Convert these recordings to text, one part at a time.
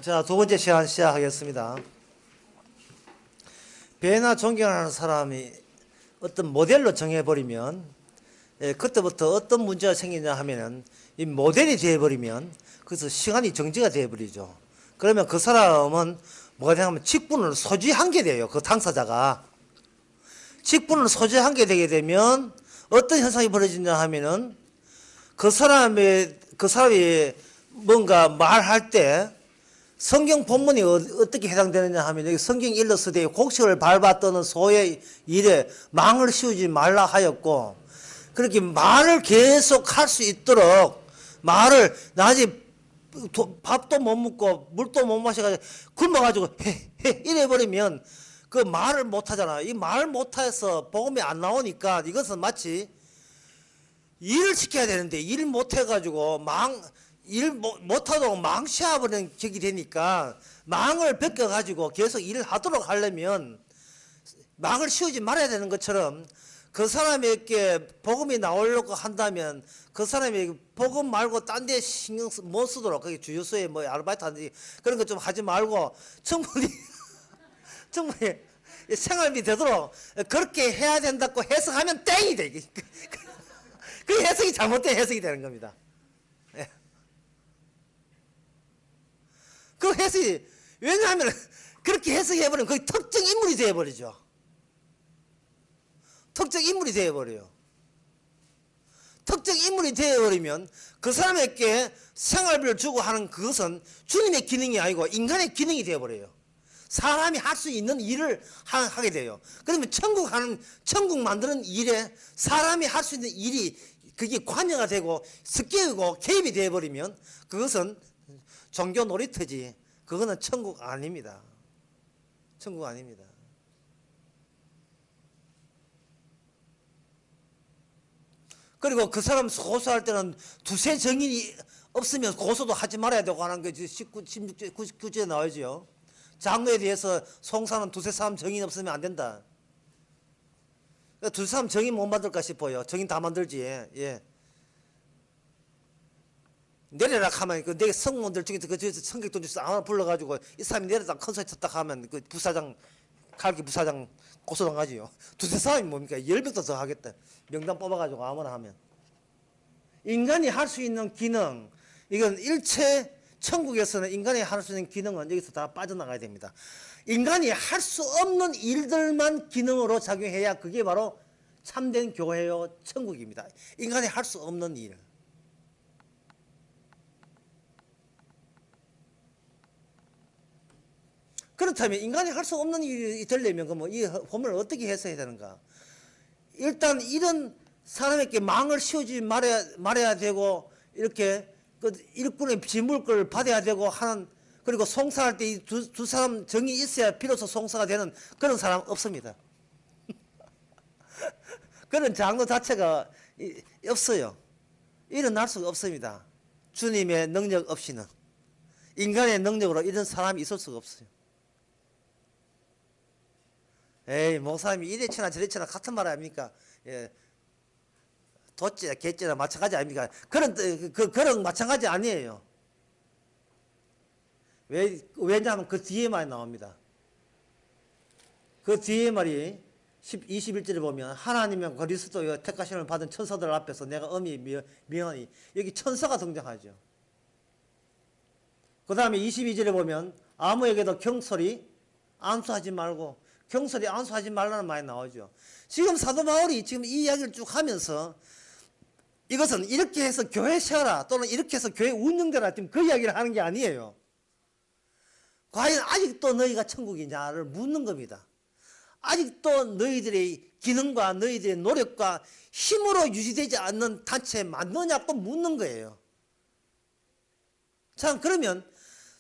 자, 두 번째 시간 시작하겠습니다. 배나 존경하는 사람이 어떤 모델로 정해버리면, 그때부터 어떤 문제가 생기냐 하면은, 이 모델이 되어버리면, 그래서 시간이 정지가 되어버리죠. 그러면 그 사람은 뭐가 되냐면 직분을 소지한 게 돼요. 그 당사자가. 직분을 소지한 게 되게 되면, 어떤 현상이 벌어지냐 하면은, 그 사람이 뭔가 말할 때, 성경 본문이 어떻게 해당되느냐 하면 여기 성경 일러스되 곡식을 밟아 떠는 소의 일에 망을 씌우지 말라 하였고, 그렇게 말을 계속 할 수 있도록 말을 낮에 밥도 못 먹고 물도 못 마셔가지고 굶어가지고 이래버리면 그 말을 못 하잖아. 이 말 못해서 복음이 안 나오니까 이것은 마치 일을 시켜야 되는데 일 못해가지고 일 못하도록 망치해버리는 격이 되니까 망을 벗겨가지고 계속 일을 하도록 하려면 망을 씌우지 말아야 되는 것처럼 그 사람에게 복음이 나오려고 한다면 그 사람이 복음 말고 딴 데 신경 못 쓰도록 그게 주유소에 뭐 아르바이트 하는지 그런 거 좀 하지 말고 충분히 생활비 되도록 그렇게 해야 된다고 해석하면 땡이 돼. 그 해석이 잘못된 해석이 되는 겁니다. 그 해석이, 왜냐하면 그렇게 해석해버리면 거의 특정 인물이 되어버리죠. 특정 인물이 되어버려요. 특정 인물이 되어버리면 그 사람에게 생활비를 주고 하는 그것은 주님의 기능이 아니고 인간의 기능이 되어버려요. 사람이 할 수 있는 일을 하게 돼요. 그러면 천국 만드는 일에 사람이 할 수 있는 일이 그게 관여가 되고 습격이고 개입이 되어버리면 그것은 종교 놀이터지 그거는 천국 아닙니다. 천국 아닙니다. 그리고 그 사람 고소할 때는 두세 증인이 없으면 고소도 하지 말아야 되고 하는 게 19, 16절, 99절에 나오죠. 장로에 대해서 송사는 두세 사람 증인 없으면 안 된다. 두세 사람 증인 못 만들까 싶어요. 증인 다 만들지. 예. 내려라 하면 내 성문들 중에서 그 성격돈 주서 아무나 불러가지고 이 사람이 내려다 큰 소리 쳤다 하면 그 부사장 칼기 부사장 고소당하지요. 두세 사람이 뭡니까? 10명도 더 하겠다. 명단 뽑아가지고 아무나 하면. 인간이 할 수 있는 기능, 이건 일체 천국에서는 인간이 할 수 있는 기능은 여기서 다 빠져나가야 됩니다. 인간이 할 수 없는 일들만 기능으로 작용해야 그게 바로 참된 교회요 천국입니다. 인간이 할 수 없는 일. 그렇다면 인간이 할 수 없는 일이 되려면 그럼 이 본문을 어떻게 해석해야 되는가? 일단 이런 사람에게 망을 씌우지 말아야 되고 이렇게 그 일꾼의 비물권을 받아야 되고 하는 그리고 송사할 때 이 두 사람 정이 있어야 비로소 송사가 되는 그런 사람 없습니다. 그런 장로 자체가 없어요. 일어날 수가 없습니다. 주님의 능력 없이는 인간의 능력으로 이런 사람이 있을 수가 없어요. 에이, 목사님이 이래치나 저래치나 같은 말 아닙니까? 예. 도찌나 개찌나 마찬가지 아닙니까? 그런 마찬가지 아니에요. 왜냐하면 그 뒤에 말이 나옵니다. 그 뒤에 말이 21절에 보면 하나님의 그리스도여 택하심을 받은 천사들 앞에서 내가 엄히 명하니 여기 천사가 등장하죠. 그 다음에 22절에 보면 아무에게도 경솔히 안수하지 말고 경솔히 안수하지 말라는 말이 나오죠. 지금 사도 바울이 지금 이 이야기를 쭉 하면서 이것은 이렇게 해서 교회 세워라 또는 이렇게 해서 교회 운영되라 지금 그 이야기를 하는 게 아니에요. 과연 아직도 너희가 천국이냐를 묻는 겁니다. 아직도 너희들의 기능과 너희들의 노력과 힘으로 유지되지 않는 단체에 맞느냐고 묻는 거예요. 참 그러면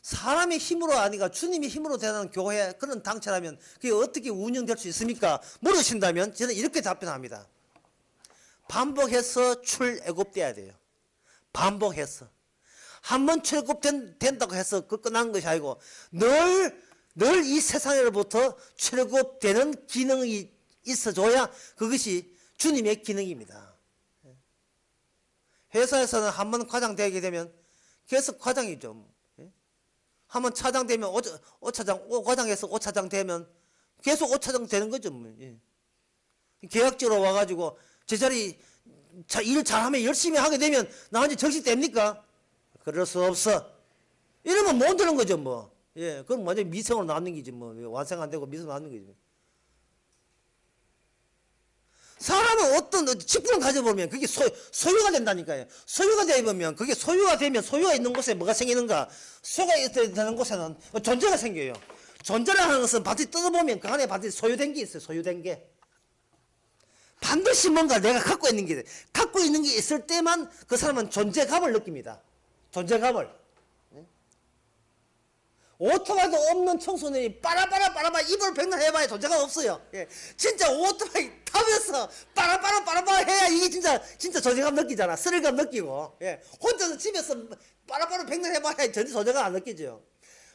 사람의 힘으로 아니가 주님의 힘으로 되는 교회 그런 당체라면 그게 어떻게 운영될 수 있습니까? 물으신다면 저는 이렇게 답변합니다. 반복해서 출애굽돼야 돼요. 반복해서. 한번 출애굽된다고 해서 그 끝난 것이 아니고 늘 이 세상으로부터 출애굽되는 기능이 있어줘야 그것이 주님의 기능입니다. 회사에서는 한번 과장 되게 되면 계속 과장이죠. 한번 차장 되면 오차장, 오과장에서 오차장 되면 계속 오차장 되는 거죠. 뭐. 예. 계약직으로 와가지고 제 자리 일 잘하면 열심히 하게 되면 나한테 정식 됩니까? 그럴 수 없어. 이러면 못 되는 거죠, 뭐. 예, 그건 완전 미성으로 나왔는 거지, 뭐. 완성 안 되고 미성으로 나왔는 거지. 사람은 어떤 직분을 가져보면 그게 소유가 된다니까요. 소유가 되면 그게 소유가 되면 소유가 있는 곳에 뭐가 생기는가? 소유가 되는 곳에는 존재가 생겨요. 존재라는 것은 반드시 뜯어보면 그 안에 반드시 소유된 게 있어요. 소유된 게. 반드시 뭔가 내가 갖고 있는 게 있을 때만 그 사람은 존재감을 느낍니다. 존재감을. 오토바이도 없는 청소년이 빠라빠라 입을 백날 해봐야 존재감 없어요. 예. 진짜 오토바이 타면서 빠라빠라 해야 이게 진짜 존재감 느끼잖아. 스릴감 느끼고. 예. 혼자서 집에서 빠라빠라 백날 해봐야 존재감 안 느끼죠.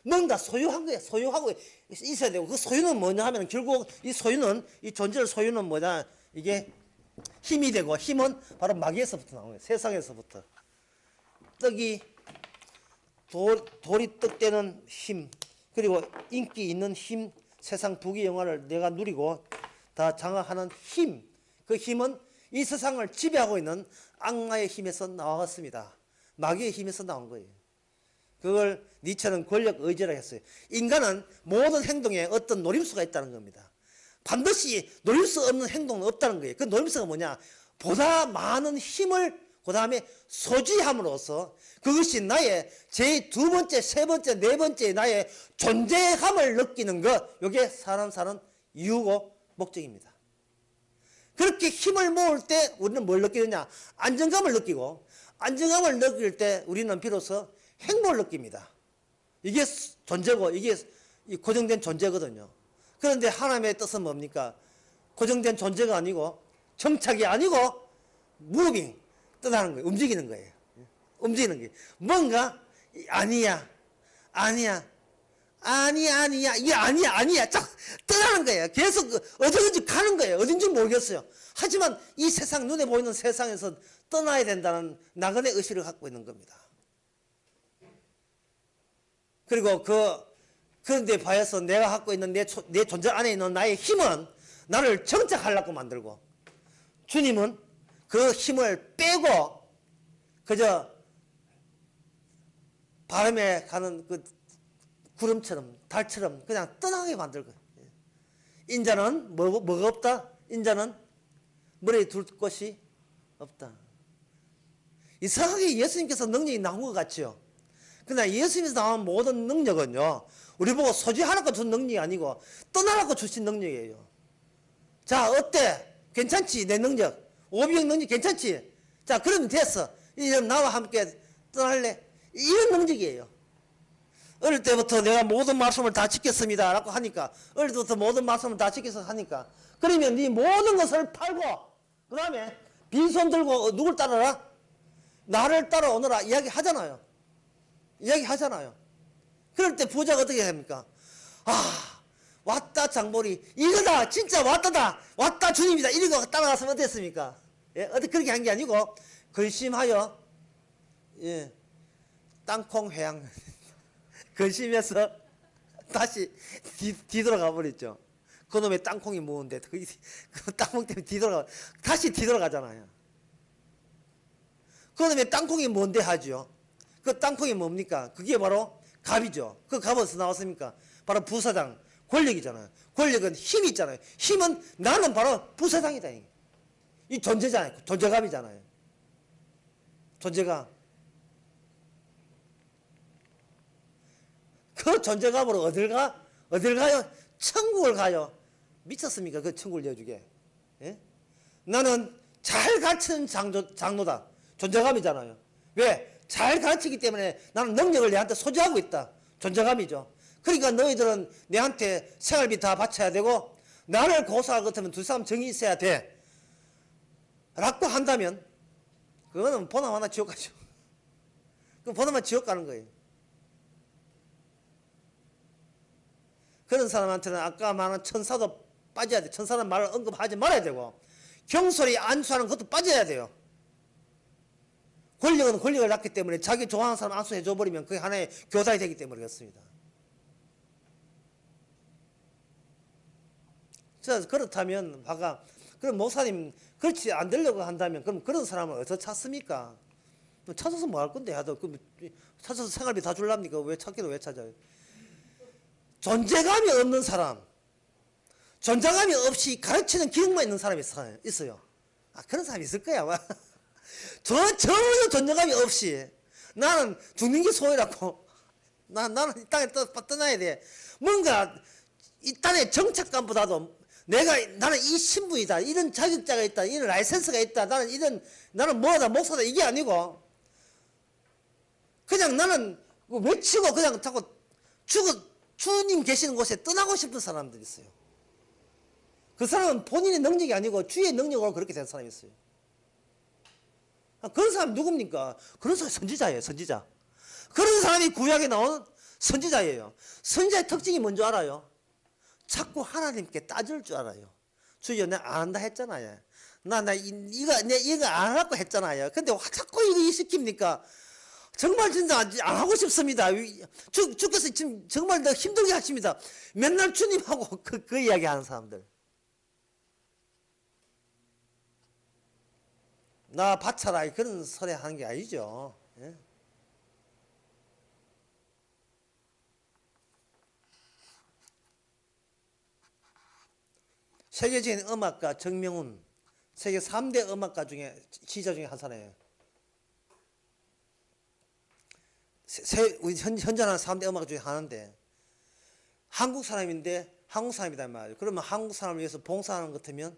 뭔가 소유한 거야. 소유하고 있어야 되고 그 소유는 뭐냐 하면 결국 이 존재의 소유는 뭐냐, 이게 힘이 되고, 힘은 바로 마귀에서부터 나오는 거예요. 세상에서부터. 떡이 돌이 떡되는 힘, 그리고 인기 있는 힘, 세상 부귀영화를 내가 누리고 다 장악하는 힘, 그 힘은 이 세상을 지배하고 있는 악마의 힘에서 나왔습니다. 마귀의 힘에서 나온 거예요. 그걸 니체는 권력 의지라 했어요. 인간은 모든 행동에 어떤 노림수가 있다는 겁니다. 반드시 노릴 수 없는 행동은 없다는 거예요. 그 노림수가 뭐냐? 보다 많은 힘을 그 다음에 소지함으로써 그것이 나의 제2 번째, 세 번째, 네 번째 나의 존재감을 느끼는 것, 이게 사람 사는 이유고 목적입니다. 그렇게 힘을 모을 때 우리는 뭘 느끼느냐? 안정감을 느끼고, 안정감을 느낄 때 우리는 비로소 행복을 느낍니다. 이게 존재고, 이게 고정된 존재거든요. 그런데 하나님의 뜻은 뭡니까? 고정된 존재가 아니고, 정착이 아니고, 무빙, 떠나는 거예요. 움직이는 거예요. 움직이는 게. 뭔가, 아니야. 이게 아니야. 쫙 떠나는 거예요. 계속 어디든지 가는 거예요. 어딘지 모르겠어요. 하지만 이 세상, 눈에 보이는 세상에서 떠나야 된다는 나그네 의식을 갖고 있는 겁니다. 그리고 그런데 봐서 내가 갖고 있는 내 존재 안에 있는 나의 힘은 나를 정착하려고 만들고, 주님은 그 힘을 빼고 그저 바람에 가는 그 구름처럼, 달처럼 그냥 떠나게 만들고, 인자는 뭐가 없다? 인자는 머리에 둘 곳이 없다. 이상하게 예수님께서 능력이 나온 것 같죠? 그러나 예수님에서 나온 모든 능력은요, 우리 보고 소지하라고 준 능력이 아니고 떠나라고 주신 능력이에요. 자, 어때? 괜찮지? 내 능력. 오비형 능력 괜찮지? 자, 그러면 됐어. 이제 나와 함께 떠날래? 이런 능력이에요. 어릴 때부터 내가 모든 말씀을 다 지켰습니다 라고 하니까, 어릴 때부터 모든 말씀을 다 지켜서 하니까, 그러면 네 모든 것을 팔고 그 다음에 빈손 들고 누굴 따르라? 나를 따라오너라 이야기 하잖아요. 그럴 때 부자가 어떻게 합니까? 아, 왔다 장보리, 이거다, 진짜 왔다 주님이다, 이러고 따라갔으면 어땠습니까? 예, 어떻게 그렇게 한 게 아니고 근심하여, 예, 땅콩 회양 근심해서 다시 뒤돌아가 버렸죠. 그놈의 땅콩이 뭐는데 그 땅콩 때문에 다시 뒤돌아가잖아요. 그놈의 땅콩이 뭔데 하죠. 그 땅콩이 뭡니까? 그게 바로 갑이죠. 그 갑 어디서 나왔습니까? 바로 부사장, 권력이잖아요. 권력은 힘이 있잖아요. 힘은 나는 바로 부사장이다. 이 존재잖아요. 존재감이잖아요. 존재감. 그 존재감으로 어딜 가요? 천국을 가요. 미쳤습니까? 그 천국을 내주게. 예? 나는 잘 가르치는 장로다. 존재감이잖아요. 왜? 잘 가르치기 때문에 나는 능력을 내한테 소지하고 있다. 존재감이죠. 그러니까 너희들은 내한테 생활비 다 바쳐야 되고, 나를 고소할 것 같으면 두 사람 정이 있어야 돼 라고 한다면 그거는 보나마나 지옥 가죠. 그럼 보나마나 지옥 가는 거예요. 그런 사람한테는 아까 말한 천사도 빠져야 돼. 천사는 말을 언급하지 말아야 되고, 경솔히 안수하는 것도 빠져야 돼요. 권력은 권력을 낳기 때문에 자기 좋아하는 사람 안수해줘 버리면 그게 하나의 교단이 되기 때문에 그렇습니다. 자, 그렇다면 아까 그럼 목사님 그렇지 안 되려고 한다면 그럼 그런 사람을 어디서 찾습니까? 찾아서 뭐 할 건데 하도 그 찾아서 생활비 다 줄랍니까? 왜 찾기도 왜 찾아요? 존재감이 없는 사람, 존재감이 없이 가르치는 기능만 있는 사람이 있어요. 아, 그런 사람이 있을 거야. 전혀 존재감이 없이 나는 죽는 게 소이라고 나는 이 땅에 떠나야 돼. 뭔가 이 땅의 정착감보다도 나는 이 신분이다, 이런 자격자가 있다, 이런 라이센스가 있다, 나는 뭐다, 목사다, 이게 아니고 그냥 나는 외치고 그냥 자꾸 주님 계시는 곳에 떠나고 싶은 사람들이 있어요. 그 사람은 본인의 능력이 아니고 주의 능력으로 그렇게 된 사람이 있어요. 그런 사람 누굽니까? 그런 사람이 선지자예요. 선지자. 그런 사람이 구약에 나온 선지자예요. 선지자의 특징이 뭔지 알아요? 자꾸 하나님께 따질 줄 알아요. 주여, 내가 안 한다 했잖아요. 이거 안 하라고 했잖아요. 근데 자꾸 이거 시킵니까? 정말 진짜 안 하고 싶습니다. 주께서 지금 정말 더 힘들게 하십니다. 맨날 주님하고 그 이야기 하는 사람들. 나 바쳐라 그런 소리 하는 게 아니죠. 예? 세계적인 음악가 정명훈, 세계 3대 음악가 중에 시자 중에 한 사람이에요. 우리 현존하는 3대 음악가 중에 하나인데 한국 사람인데 한국 사람이다 말이에요. 그러면 한국 사람을 위해서 봉사하는 것 같으면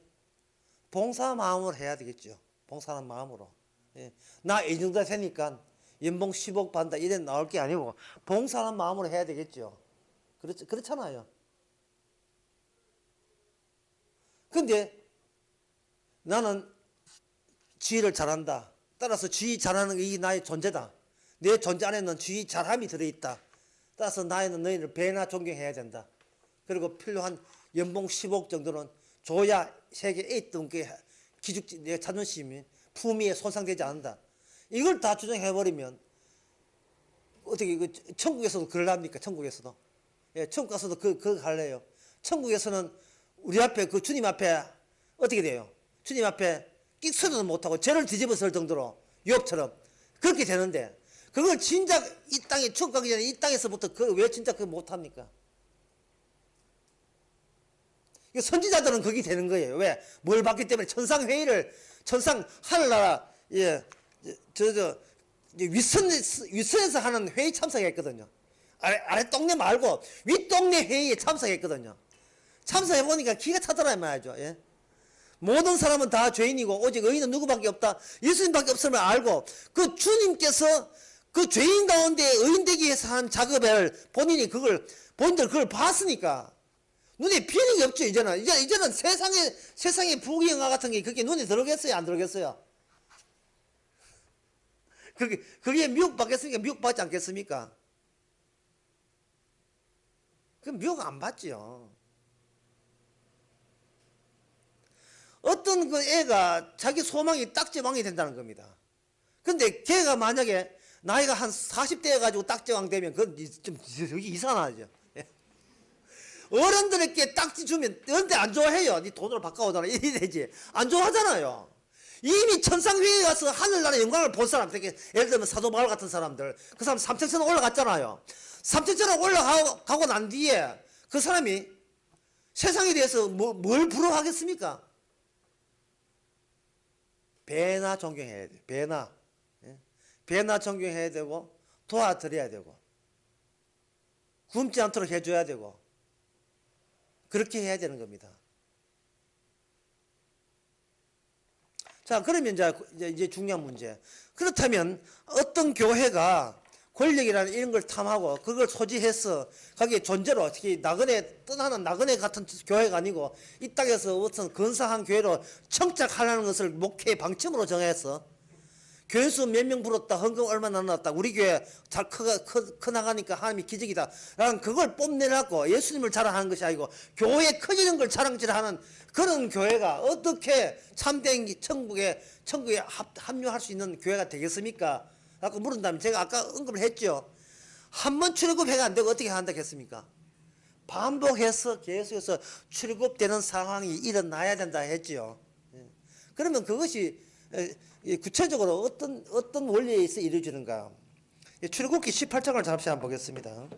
봉사 마음으로 해야 되겠죠. 봉사하는 마음으로. 예. 나 이 정도 되니까 연봉 10억 받는다 이래 나올 게 아니고 봉사하는 마음으로 해야 되겠죠. 그렇잖아요. 근데 나는 지휘를 잘한다. 따라서 지휘 잘하는 게 이게 나의 존재다. 내 존재 안에는 지휘 잘함이 들어있다. 따라서 나에는 너희를 배나 존경해야 된다. 그리고 필요한 연봉 10억 정도는 줘야 세계 A등급의 기죽지, 내 자존심이 품위에 손상되지 않는다. 이걸 다 주장해버리면 어떻게 천국에서도 그걸 합니까? 천국에서도. 예, 천국 가서도 그거 갈래요. 천국에서는 우리 앞에 주님 앞에 어떻게 돼요? 주님 앞에 끽소리도 못하고 죄를 뒤집어 쓸 정도로 유업처럼 그렇게 되는데 그걸 진작 이 땅에 천국 가기 전에 이 땅에서부터 왜 진짜 그거 못합니까? 선지자들은 그게 되는 거예요. 왜? 뭘 받기 때문에 하늘나라, 윗선에서 하는 회의 참석했거든요. 아래 동네 말고 윗동네 회의에 참석했거든요. 참석해보니까 기가 차더라 말이죠. 예? 모든 사람은 다 죄인이고 오직 의인은 누구밖에 없다. 예수님밖에 없음을 알고 그 주님께서 그 죄인 가운데 의인 되기 위해서 한 작업을 본인들 그걸 봤으니까 눈에 비는 게 없죠. 이제는 세상의 부귀영화 같은 게 그게 눈에 들어오겠어요? 안 들어오겠어요? 그게 미혹받겠습니까? 미혹받지 않겠습니까? 그럼 미혹 안 받지요. 어떤 그 애가 자기 소망이 딱지왕이 된다는 겁니다. 근데 걔가 만약에 나이가 한 40대 가지고 딱지왕 되면 그건 좀 이상하죠. 어른들에게 딱지 주면 어른들 안 좋아해요. 네 돈으로 바꿔오더라 이래 되지. 안 좋아하잖아요. 이미 천상회의에 가서 하늘나라의 영광을 본 사람, 예를 들면 사도바울 같은 사람들, 그 사람 삼천천을 올라갔잖아요. 삼천천을 올라가고 난 뒤에 그 사람이 세상에 대해서 뭘 부러워하겠습니까? 배나 존경해야 돼. 배나. 예? 배나 존경해야 되고 도와드려야 되고 굶지 않도록 해줘야 되고 그렇게 해야 되는 겁니다. 자, 그러면 이제 중요한 문제. 그렇다면 어떤 교회가 권력이라는 이런 걸 탐하고 그걸 소지해서 거기에 존재로 특히 떠나는 나그네 같은 교회가 아니고 이 땅에서 어떤 근사한 교회로 청착하라는 것을 목회의 방침으로 정해서 교인수 몇 명 불었다. 헌금 얼마나 나눴다. 우리 교회 잘 커 나가니까 하나님이 기적이다. 라는 그걸 뽐내라고 예수님을 자랑하는 것이 아니고 교회 커지는 걸 자랑질하는 그런 교회가 어떻게 참된 천국에 합류할 수 있는 교회가 되겠습니까? 라고 물은다면 제가 아까 언급을 했죠. 한 번 출애굽해가 안 되고 어떻게 한다고 했습니까? 반복해서 계속해서 출애굽되는 상황이 일어나야 된다 했지요. 그러면 그것이 구체적으로 어떤 원리에 의해서 이루어지는가? 출애굽기 18장을 잠시 한번 보겠습니다.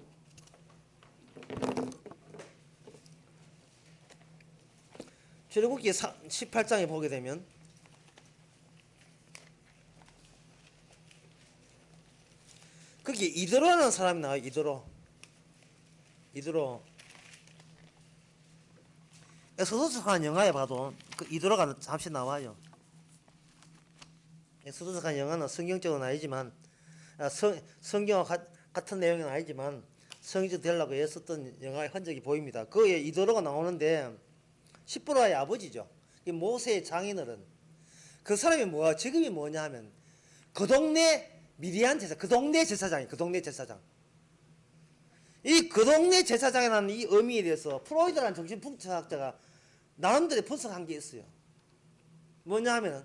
출애굽기 18장에 보게 되면 거기 이드로라는 사람이 나와요. 이드로. 엑소더스라는 영화에 봐도 그 이드로가 잠시 나와요. 엑소더스라는 영화는 성경적은 아니지만 성경과 같은 내용은 아니지만 성경적 되려고 애썼던 영화의 흔적이 보입니다. 그에 이드로가 나오는데 십보라의 아버지죠. 모세의 장인어른. 그 사람이 직업이 뭐냐 하면 그 동네 미디안 제사, 그 동네 제사장이 그 동네 제사장. 이 그 동네 제사장이라는 이 의미에 대해서 프로이드라는 정신분석학자가 나름대로 분석한 게 있어요. 뭐냐 하면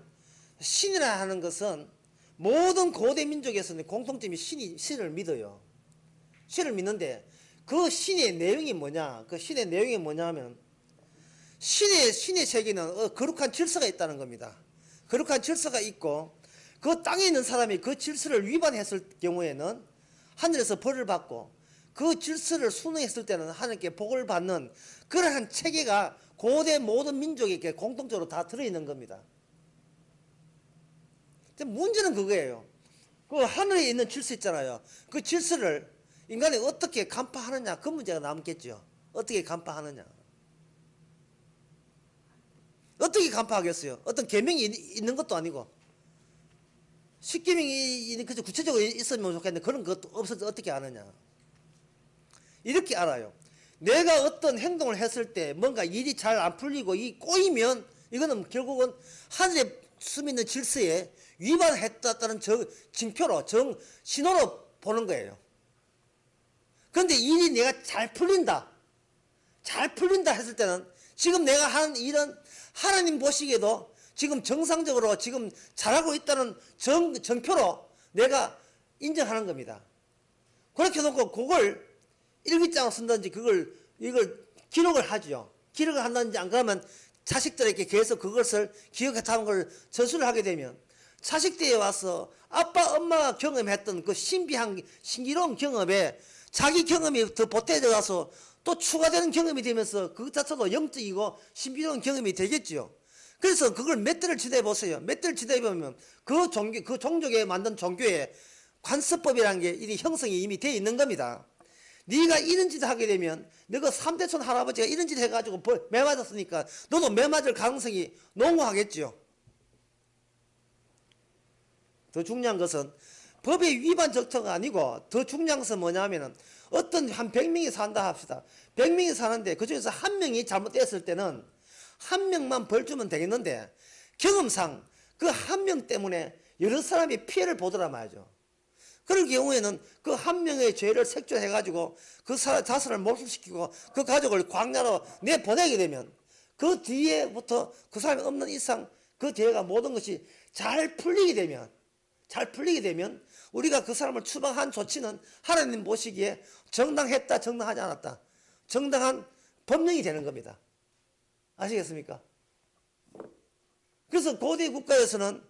신이라 하는 것은 모든 고대 민족에서는 공통점이 신을 믿어요. 신을 믿는데 그 신의 내용이 뭐냐? 그 신의 내용이 뭐냐 하면 신의 세계는 거룩한 질서가 있다는 겁니다. 거룩한 질서가 있고 그 땅에 있는 사람이 그 질서를 위반했을 경우에는 하늘에서 벌을 받고 그 질서를 순응했을 때는 하나님께 복을 받는 그러한 체계가 고대 모든 민족에게 공통적으로 다 들어있는 겁니다. 문제는 그거예요. 그 하늘에 있는 질서 있잖아요. 그 질서를 인간이 어떻게 간파하느냐, 그 문제가 남겠죠. 어떻게 간파하느냐. 어떻게 간파하겠어요? 어떤 계명이 있는 것도 아니고 십계명이 그저 구체적으로 있으면 좋겠는데 그런 것도 없어서 어떻게 아느냐. 이렇게 알아요. 내가 어떤 행동을 했을 때 뭔가 일이 잘 안 풀리고 이 꼬이면 이거는 결국은 하늘에 숨있는 질서에 위반했다는 징표로 신호로 보는 거예요. 그런데 일이 내가 잘 풀린다 했을 때는 지금 내가 하는 일은 하나님 보시기에도 지금 정상적으로 지금 잘하고 있다는 정표로 내가 인정하는 겁니다. 그렇게 놓고 그걸 일기장으로 쓴다든지 이걸 기록을 하죠. 기록을 한다든지 안 그러면 자식들에게 계속 그것을 기억하는 걸 전수를 하게 되면 자식들에 와서 아빠 엄마가 경험했던 그 신기로운 경험에 자기 경험이 더 보태져 가서 또 추가되는 경험이 되면서 그 자체도 영적이고 신비로운 경험이 되겠죠. 그래서 그걸 몇 대를 지대해 보세요. 몇 대를 지대해 보면 그 종족에 만든 종교의 관습법이라는 게 이 형성이 이미 되어 있는 겁니다. 네가 이런 짓을 하게 되면 너가 3대촌 할아버지가 이런 짓 해가지고 매 맞았으니까 너도 매 맞을 가능성이 농후하겠죠. 더 중요한 것은 법의 위반 절차가 아니고 더 중요한 것은 뭐냐면은 어떤 한 100명이 산다 합시다. 100명이 사는데 그중에서 한 명이 잘못됐을 때는 한 명만 벌 주면 되겠는데 경험상 그 한 명 때문에 여러 사람이 피해를 보더라 말이죠. 그럴 경우에는 그 한 명의 죄를 색조해가지고 그 자손을 몰수시키고 그 가족을 광야로 내보내게 되면 그 뒤에부터 그 사람이 없는 이상 그 뒤에가 모든 것이 잘 풀리게 되면 우리가 그 사람을 추방한 조치는 하나님 보시기에 정당했다 정당하지 않았다 정당한 법령이 되는 겁니다. 아시겠습니까? 그래서 고대 국가에서는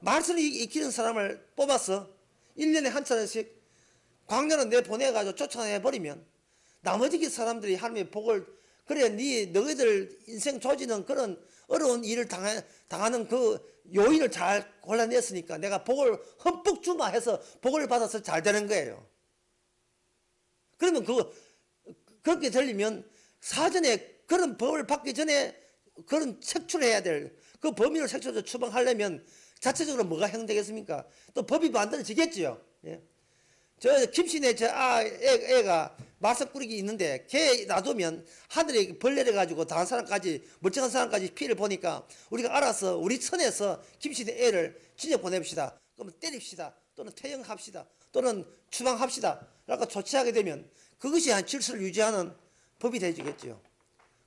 말씀을 익히는 사람을 뽑아서 1년에 한 차례씩 광야로 내보내가지고 쫓아내버리면 나머지 사람들이 하나님의 복을 그래 너희들 인생 조지는 그런 어려운 일을 당하는 그 요인을 잘 골라냈으니까 내가 복을 흠뻑 주마 해서 복을 받아서 잘 되는 거예요. 그러면 그렇게 들리면 사전에 그런 법을 받기 전에 그런 색출해야 될 그 범인을 색출해서 추방하려면 자체적으로 뭐가 행되겠습니까? 또 법이 만들어지겠지요. 예. 저 김씨네 애가 말썽 꾸리기 있는데 걔 놔두면 하늘에 벌 내려가지고 다른 사람까지 멀쩡한 사람까지 피해를 보니까 우리가 알아서 우리 선에서 김씨네 애를 진짜 보냅시다. 그러면 때립시다. 또는 퇴영합시다. 또는 추방합시다. 라고 조치하게 되면 그것이 한 질서를 유지하는 법이 되지겠죠.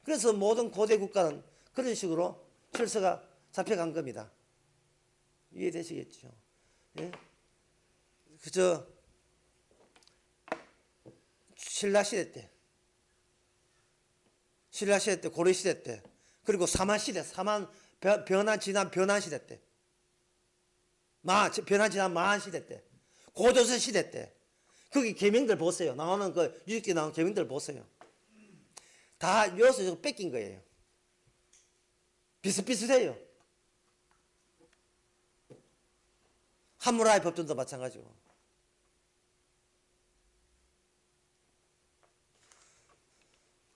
그래서 모든 고대 국가는 그런 식으로 질서가 잡혀간 겁니다. 이해되시겠죠? 예? 그저 신라시대 때, 고려시대 때, 그리고 사만시대, 변한 지난 변한시대 때, 변한 지난 마한시대 때, 고조선 시대 때, 거기 계명들 보세요. 나오는 그 유적지 나오는 계명들 보세요. 다 요소 뺏긴 거예요. 비슷비슷해요. 하무라이 법전도 마찬가지고.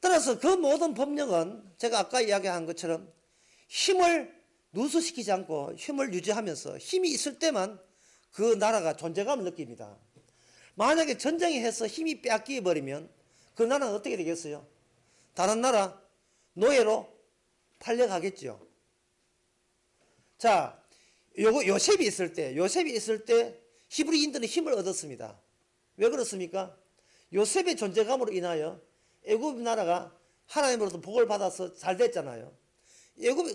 따라서 그 모든 법령은 제가 아까 이야기한 것처럼 힘을 누수시키지 않고 힘을 유지하면서 힘이 있을 때만 그 나라가 존재감을 느낍니다. 만약에 전쟁이 해서 힘이 빼앗겨 버리면 그 나라는 어떻게 되겠어요? 다른 나라 노예로 팔려가겠죠. 자, 요셉이 있을 때 히브리인들은 힘을 얻었습니다. 왜 그렇습니까? 요셉의 존재감으로 인하여 애굽 나라가 하나님으로부터 복을 받아서 잘 됐잖아요.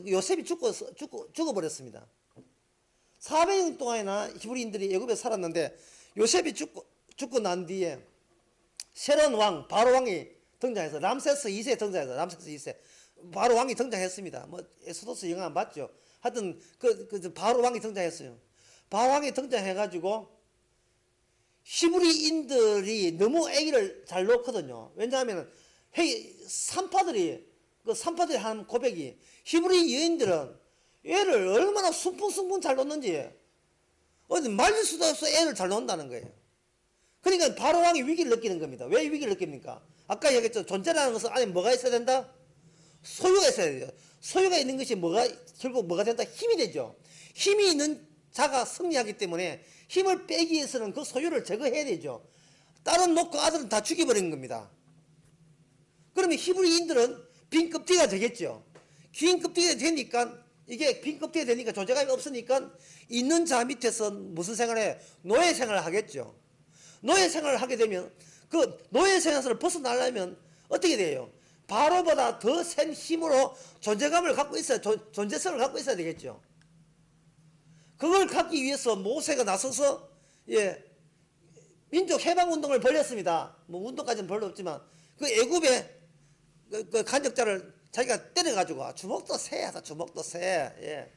요셉이 죽어버렸습니다. 400년 동안이나 히브리인들이 애굽에 살았는데 요셉이 죽고 난 뒤에 새로운 왕, 바로 왕이 등장해서 람세스 2세 등장해서 람세스 2세 바로 왕이 등장했습니다. 뭐 에스도스 영화 봤죠. 하여튼 그 바로 왕이 등장했어요. 바로 왕이 등장해가지고 히브리인들이 너무 애기를 잘 놓거든요. 왜냐하면 산파들이 한 고백이 히브리 여인들은 애를 얼마나 숭풍숭풍 잘 놓는지 어디 말릴 수도 없어 애를 잘 놓는다는 거예요. 그러니까 바로 왕이 위기를 느끼는 겁니다. 왜 위기를 느낍니까? 아까 얘기했죠. 존재라는 것은 안에 뭐가 있어야 된다? 소유가 있어야 돼요. 소유가 있는 것이 결국 뭐가 된다? 힘이 되죠. 힘이 있는 자가 승리하기 때문에 힘을 빼기 위해서는 그 소유를 제거해야 되죠. 딸은 놓고 아들은 다 죽여버리는 겁니다. 그러면 히브리인들은 빈 껍데기가 되겠죠. 빈 껍데기가 되니까 이게 빈 껍데기가 되니까 존재감이 없으니까 있는 자 밑에서 무슨 생활을 해? 노예 생활을 하겠죠. 노예 생활을 하게 되면 그 노예 생활을 벗어나려면 어떻게 돼요? 바로보다 더 센 힘으로 존재감을 갖고 있어야, 존재성을 갖고 있어야 되겠죠. 그걸 갖기 위해서 모세가 나서서, 민족 해방 운동을 벌였습니다. 뭐 운동까지는 별로 없지만, 그 애굽의 그 간적자를 자기가 때려가지고, 주먹도 세하다, 주먹도 세,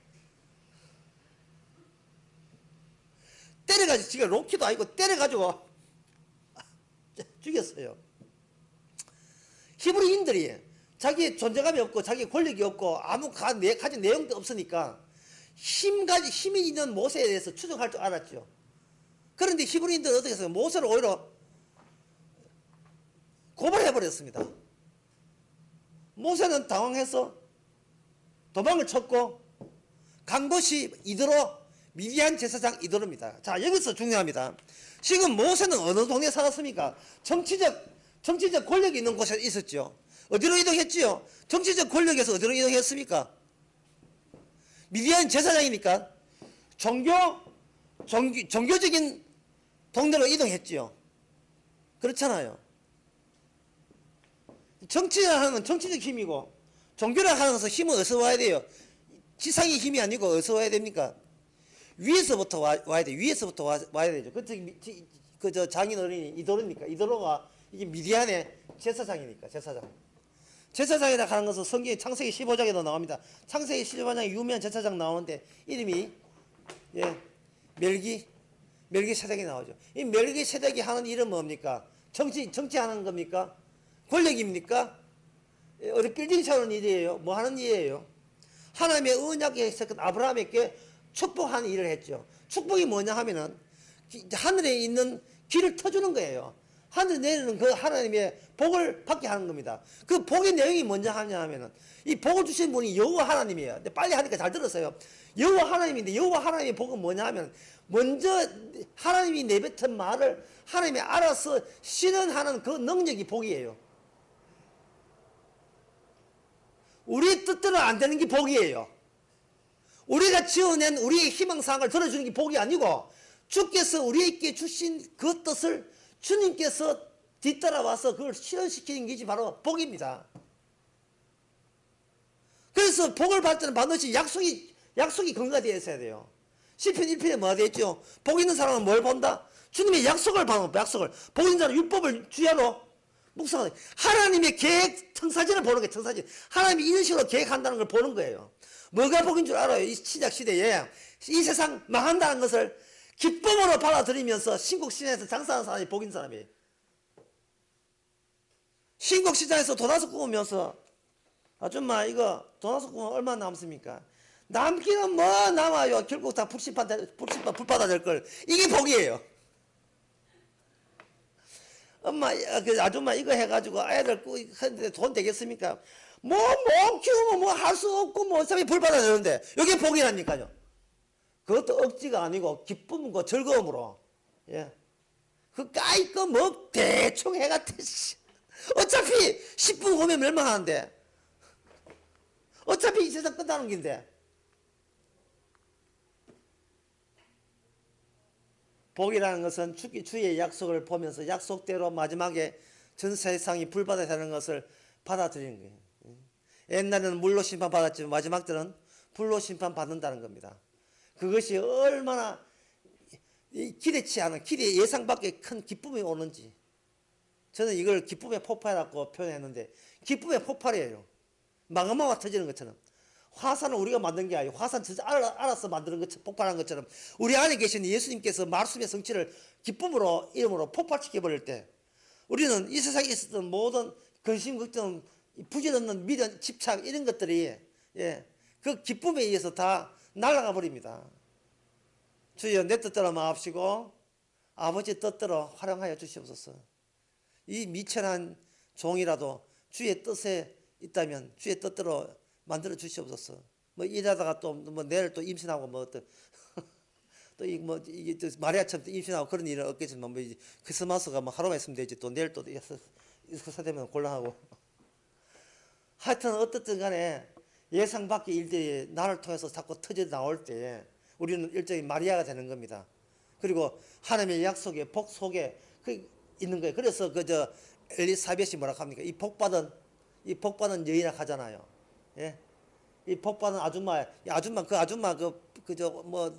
때려가지고, 지가 로키도 아니고 때려가지고, 죽였어요. 히브리인들이 자기 존재감이 없고 자기 권력이 없고 아무 가진 내용도 없으니까 힘이 있는 모세에 대해서 추종할 줄 알았죠. 그런데 히브리인들은 어떻게 했어요? 모세를 오히려 고발해버렸습니다. 모세는 당황해서 도망을 쳤고 간 곳이 이드로, 미디안 제사장 이드로입니다. 자, 여기서 중요합니다. 지금 모세는 어느 동네에 살았습니까? 정치적 권력이 있는 곳에 있었죠. 어디로 이동했지요? 정치적 권력에서 어디로 이동했습니까? 미디안 제사장이니까 종교적인 동네로 이동했지요. 그렇잖아요. 정치를 하는 건 정치적 힘이고 종교를 하는 것은 힘은 어디서 와야 돼요? 지상의 힘이 아니고 어디서 와야 됩니까? 위에서부터 와야 돼요. 위에서부터 와야 되죠. 그 장인 어린이 이도로니까 이도로가 이게 미디안의 제사장이니까 제사장이라 하는 것은 성경의 창세기 15장에도 나옵니다. 창세기 15장에 유명한 제사장 나오는데 이름이 멜기세덱이 나오죠. 이 멜기세덱이 하는 일은 뭡니까? 정치하는 겁니까? 권력입니까? 어디 빌딩 세우는 일이에요? 뭐 하는 일이에요? 하나님의 언약에 있었던 아브라함에게 축복하는 일을 했죠. 축복이 뭐냐 하면은 하늘에 있는 길을 터주는 거예요. 하늘에 내리는 그 하나님의 복을 받게 하는 겁니다. 그 복의 내용이 뭐냐 하면은 이 복을 주신 분이 여호와 하나님이에요. 근데 빨리 하니까 잘 들었어요. 여호와 하나님인데 여호와 하나님의 복은 뭐냐 하면 먼저 하나님이 내뱉은 말을 하나님이 알아서 실현하는 그 능력이 복이에요. 우리 뜻대로 안 되는 게 복이에요. 우리가 지어낸 우리의 희망사항을 들어주는 게 복이 아니고 주께서 우리에게 주신 그 뜻을 주님께서 뒤따라와서 그걸 실현시키는 것이 바로 복입니다. 그래서 복을 받을 때는 반드시 약속이 근거가 되어 있어야 돼요. 시편 1편에 뭐가 되어 있죠? 복 있는 사람은 뭘 본다? 주님의 약속을 받는 약속을. 복 있는 사람은 율법을 주야로 묵상하는 하나님의 계획 청사진을 보는 거예요. 청사진. 하나님이 이런 식으로 계획한다는 걸 보는 거예요. 뭐가 복인 줄 알아요? 이 신약 시대에 이 세상 망한다는 것을 기쁨으로 받아들이면서 신곡시장에서 장사하는 사람이 복인 사람이에요. 신곡시장에서 도다섯 구우면서 아줌마 이거 도다섯 구우면 얼마나 남습니까? 남기는 뭐 남아요. 결국 다 불받아 될 걸. 이게 복이에요. 엄마, 아줌마 이거 해가지고 아이들 하는데 돈 되겠습니까? 못 키우면 뭐 할 수 없고 뭐 어차피 불받아 되는데 이게 복이라니까요. 그것도 억지가 아니고 기쁨과 즐거움으로. 예. 그 까이거 뭐 대충 해가 어차피 10분 후면 멸망하는데 어차피 이 세상 끝나는 긴데. 복이라는 것은 주의 약속을 보면서 약속대로 마지막에 전 세상이 불받아야 되는 것을 받아들이는 거예요. 옛날에는 물로 심판받았지만 마지막 때는 불로 심판받는다는 겁니다. 그것이 얼마나 기대치 않은 기대 예상 밖의 큰 기쁨이 오는지 저는 이걸 기쁨의 폭발이라고 표현했는데 기쁨의 폭발이에요. 마그마가 터지는 것처럼. 화산은 우리가 만든 게 아니고 화산 진짜 알아서 만드는 것 폭발한 것처럼 우리 안에 계신 예수님께서 말씀의 성취를 기쁨으로 이름으로 폭발시켜 버릴 때 우리는 이 세상에 있었던 모든 근심 걱정 부질없는 미련 집착 이런 것들이 그 기쁨에 의해서 다 날아가 버립니다. 주여 내 뜻대로 마옵시고 아버지 뜻대로 활용하여 주시옵소서. 이 미천한 종이라도 주의 뜻에 있다면 주의 뜻대로 만들어 주시옵소서. 뭐 일하다가 또 뭐 내일 또 임신하고 뭐 또 또 이 뭐 이게 또 마리아처럼 임신하고 그런 일은 없겠지만 뭐 크리스마스가 뭐 하루만 있으면 되지 또 내일 또 이사 되면 곤란하고. 하여튼 어떻든 간에 예상 밖의 일들이 나를 통해서 자꾸 터져 나올 때 우리는 일종의 마리아가 되는 겁니다. 그리고 하나님의 약속의 복 속에 있는 거예요. 그래서 그저 엘리사벳이 뭐라 합니까? 이 복받은 여인이라 하잖아요. 예? 이 복받은 아줌마, 그저 뭐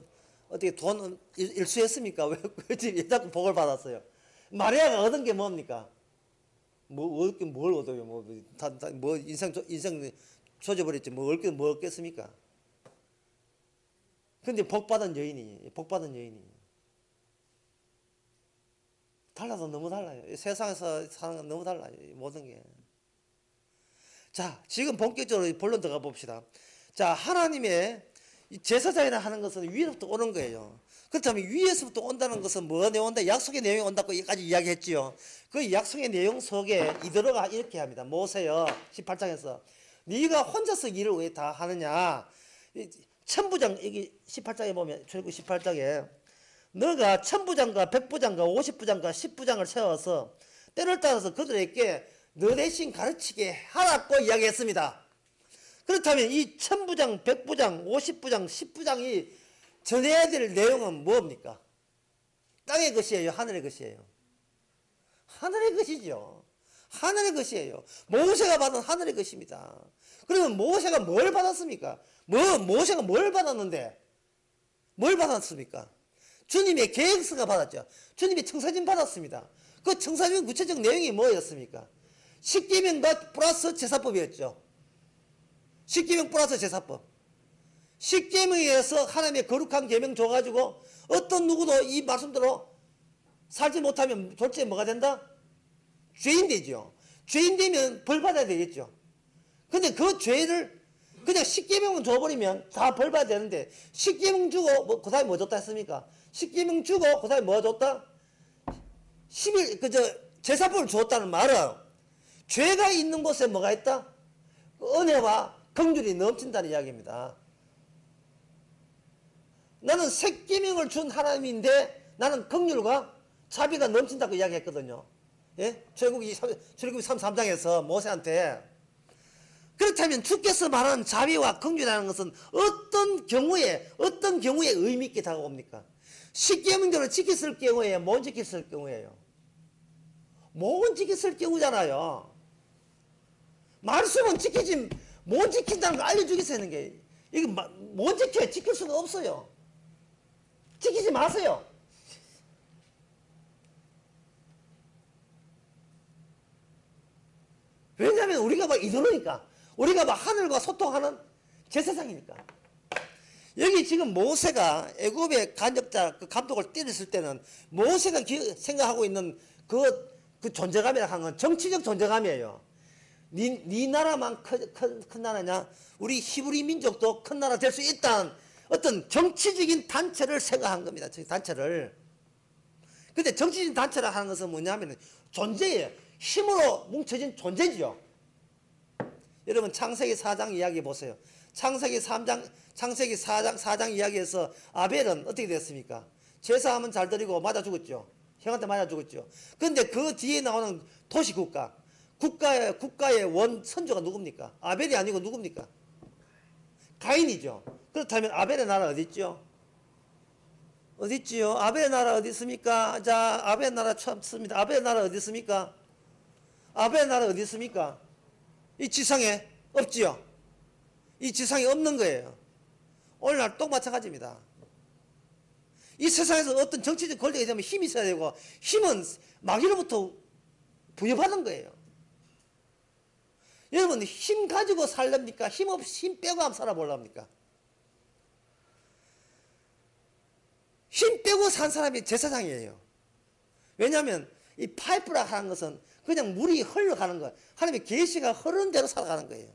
어떻게 돈 일수했습니까? 왜 자꾸 복을 받았어요? 마리아가 얻은 게 뭡니까? 뭐 얻긴 뭘 얻어요? 뭐 인생 조져버렸지 뭐 얻겠습니까? 근데 복받은 여인이 달라서 너무 달라요. 세상에서 사는 건 너무 달라요. 모든 게. 자, 지금 본격적으로 본론 들어가 봅시다. 자, 하나님의 제사장이라 하는 것은 위에서부터 오는 거예요. 그렇다면 위에서부터 온다는 것은 뭐가 내온다? 약속의 내용이 온다고 여기까지 이야기했지요. 그 약속의 내용 속에 이더러가 이렇게 합니다. 모세여 18장에서 네가 혼자서 일을 왜 다 하느냐? 천부장 여기 18장에 보면 출애굽 18장에 너가 천부장과 백부장과 50부장과 10부장을 세워서 때를 따라서 그들에게 너 대신 가르치게 하라고 이야기했습니다. 그렇다면 이 천부장, 백부장, 50부장, 10부장이 전해야 될 내용은 뭡니까? 땅의 것이에요? 하늘의 것이에요? 하늘의 것이죠. 하늘의 것이에요. 모세가 받은 하늘의 것입니다. 그러면 모세가 뭘 받았습니까? 모세가 뭘 받았는데? 뭘 받았습니까? 주님의 계획서가 받았죠. 주님의 청사진 받았습니다. 그 청사진 구체적 내용이 뭐였습니까? 십계명과 플러스 제사법이었죠. 십계명 플러스 제사법. 십계명에 의해서 하나님의 거룩한 계명 줘가지고 어떤 누구도 이 말씀대로 살지 못하면 졸지에 뭐가 된다? 죄인 되죠. 죄인 되면 벌 받아야 되겠죠. 근데 그 죄를 그냥 십계명만 줘버리면 다 벌 받아야 되는데 십계명 주고 그 다음에 뭐 줬다 했습니까? 십계명 주고 그 다음에 뭐 줬다? 10일 제사법을 줬다는 말은 죄가 있는 곳에 뭐가 있다? 은혜와 긍휼이 넘친다는 이야기입니다. 나는 새 계명을 준 하나님인데 나는 긍휼과 자비가 넘친다고 이야기했거든요. 예? 출애굽기 33장에서 모세한테 그렇다면 주께서 말하는 자비와 긍휼이라는 것은 어떤 경우에 의미 있게 다가옵니까? 십계명대로 지켰을 경우에 못 지켰을 경우에요. 못 지켰을 경우잖아요. 말씀은 지키지 못 지킨다는 걸 알려주기 위해서 하는 게, 이거 못 지켜야 지킬 수가 없어요. 지키지 마세요. 왜냐하면 우리가 막 이도르니까, 우리가 막 하늘과 소통하는 제사장이니까. 여기 지금 모세가 애굽의 간접자 그 감독을 때렸을 때는 모세가 생각하고 있는 그 존재감이라 하는 건 정치적 존재감이에요. 네 나라만 큰 나라냐? 우리 히브리 민족도 큰 나라 될 수 있다는 어떤 정치적인 단체를 생각한 겁니다. 단체를. 근데 정치적인 단체라 하는 것은 뭐냐면 존재예요. 힘으로 뭉쳐진 존재지요. 여러분 창세기 4장 이야기 보세요. 창세기 4장 이야기에서 아벨은 어떻게 됐습니까? 제사하면 잘 드리고 맞아 죽었죠. 형한테 맞아 죽었죠. 그런데 그 뒤에 나오는 국가의 원 선조가 누굽니까? 아벨이 아니고 누굽니까? 가인이죠. 그렇다면 아벨의 나라 어디 있죠? 어디 있지요? 아벨의 나라 어디 있습니까? 자, 아벨의 나라 찾습니다. 아벨의 나라 어디 있습니까? 아벨의 나라 어디 있습니까? 이 지상에 없지요. 이 지상에 없는 거예요. 오늘날 또 마찬가지입니다. 이 세상에서 어떤 정치적 권력이 되면 힘이 있어야 되고, 힘은 마귀로부터 부여받은 거예요. 여러분, 힘 가지고 살랍니까? 힘 빼고 한번 살아보랍니까? 힘 빼고 산 사람이 제사장이에요. 왜냐하면 이 파이프라 하는 것은 그냥 물이 흘러가는 거예요. 하나님의 계시가 흐르는 대로 살아가는 거예요.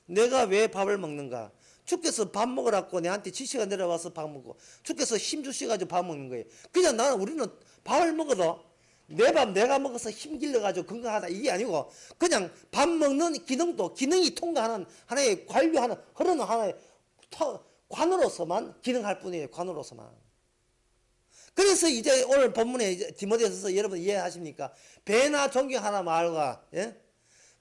내가 왜 밥을 먹는가? 주께서 밥 먹으라고 내한테 지시가 내려와서 밥 먹고, 주께서 힘 주셔가지고 밥 먹는 거예요. 그냥 우리는 밥을 먹어도 내 밥 내가 먹어서 힘 길러가지고 건강하다 이게 아니고, 그냥 밥 먹는 기능이 통과하는 하나의 관료하는 흐르는 하나의 관으로서만 기능할 뿐이에요. 관으로서만. 그래서 이제 오늘 본문에 디모데전서 여러분 이해하십니까? 배나 존경하나 말과, 예?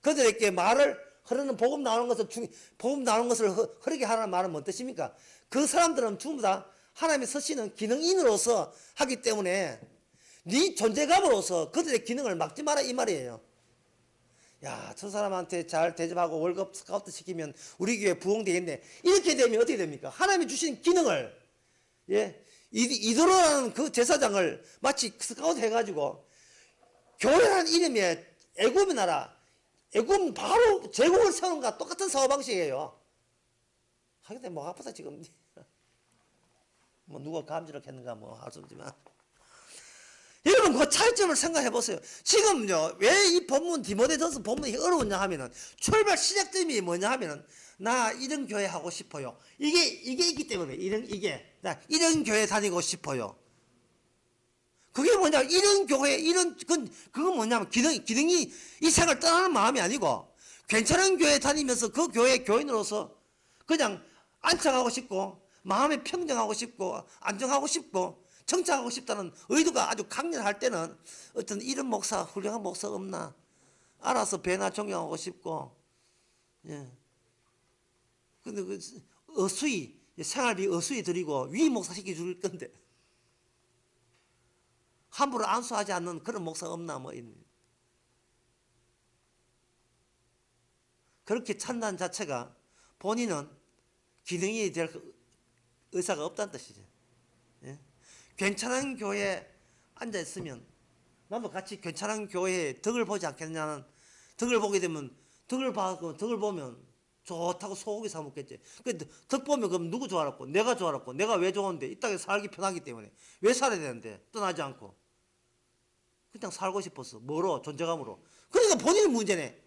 그들에게 말을 흐르는 복음 나오는 것을 흐르게 하라는 말은 뭔 뜻입니까? 그 사람들은 전부 다 하나님이 쓰시는 기능인으로서 하기 때문에 네 존재감으로서 그들의 기능을 막지 마라 이 말이에요. 야, 저 사람한테 잘 대접하고 월급 스카우트 시키면 우리 교회 부흥되겠네. 이렇게 되면 어떻게 됩니까? 하나님이 주신 기능을, 예, 이도로라는 그 제사장을 마치 스카우트 해가지고 교회라는 이름에 애굽의 나라, 애굽 바로 제국을 세우는 것과 똑같은 사고방식이에요. 하긴 목 아프다 지금. 뭐 누가 감지를 했는가 뭐 할 수 없지만, 여러분 그 차이점을 생각해 보세요. 지금요, 왜 이 본문 디모데전서 본문이 어려웠냐 하면은, 출발 시작점이 뭐냐 하면은, 나 이런 교회 하고 싶어요. 이게 있기 때문에 나 이런 교회 다니고 싶어요. 그게 뭐냐, 이런 교회, 그건 뭐냐면 기능이 이 생을 떠나는 마음이 아니고, 괜찮은 교회 다니면서 그 교회 교인으로서 그냥 안착하고 싶고, 마음에 평정하고 싶고, 안정하고 싶고, 정착하고 싶다는 의도가 아주 강렬할 때는, 어떤 이런 목사, 훌륭한 목사 없나? 알아서 배나 존경하고 싶고, 예. 근데 생활비 어수이 드리고 위 목사 시켜줄 건데, 함부로 안수하지 않는 그런 목사 없나 뭐. 그렇게 찬다는 자체가 본인은 기능이 될 의사가 없다는 뜻이죠. 예? 괜찮은 교회에 앉아있으면 나도 같이 괜찮은 교회에 덕을 보지 않겠냐는, 덕을 보게 되면 덕을 보면 좋다고 소고기 사 먹겠지. 근데 덕 보면 그럼 누구 좋아했고, 내가 좋아했고, 내가 왜 좋은데 이 땅에 살기 편하기 때문에 왜 살아야 되는데 떠나지 않고 그냥 살고 싶었어. 뭐로? 존재감으로. 그러니까 본인의 문제네.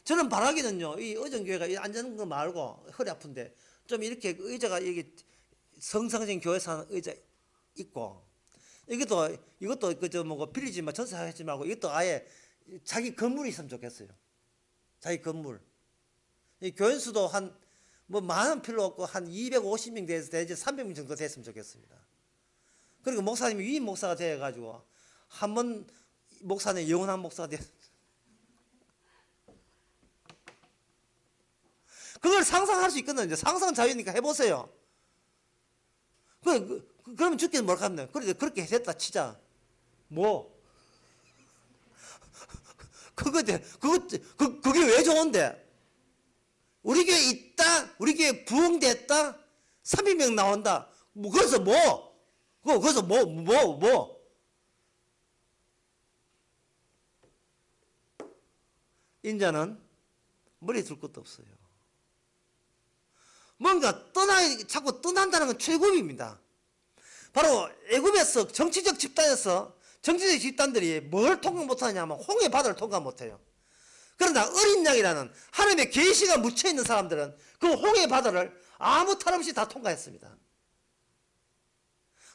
저는 바라기는요, 이 어정교회가 앉는 거 말고 허리 아픈데 좀 이렇게 의자가 이게 성상적인 교회에서 하는 의자 있고, 이것도 그저 뭐고 빌리지만 전세하지 말고 이것도 아예 자기 건물이 있으면 좋겠어요. 자기 건물. 이 교인 수도 뭐 많은 필요 없고 한 250명 돼서 대체 300명 정도 됐으면 좋겠습니다. 그리고 목사님이 위임 목사가 되어가지고 한번 목사님 영원한 목사가 돼. 그걸 상상할 수 있거든요. 상상 자유니까 해보세요. 그러면 죽기는 뭘 하면 그래 그렇게 했다 치자. 뭐? 그게 왜 좋은데? 우리 교회 있다, 우리 교회 부흥됐다, 300명 나온다. 뭐, 거기서 뭐? 거기서 뭐? 인자는 머리 둘 것도 없어요. 뭔가 자꾸 떠난다는 건 최고입니다. 바로 애굽에서 정치적 집단들이 뭘 통과 못하냐면 홍해 바다를 통과 못해요. 그러나 어린 양이라는 하나님의 계시가 묻혀있는 사람들은 그 홍해 바다를 아무 탈 없이 다 통과했습니다.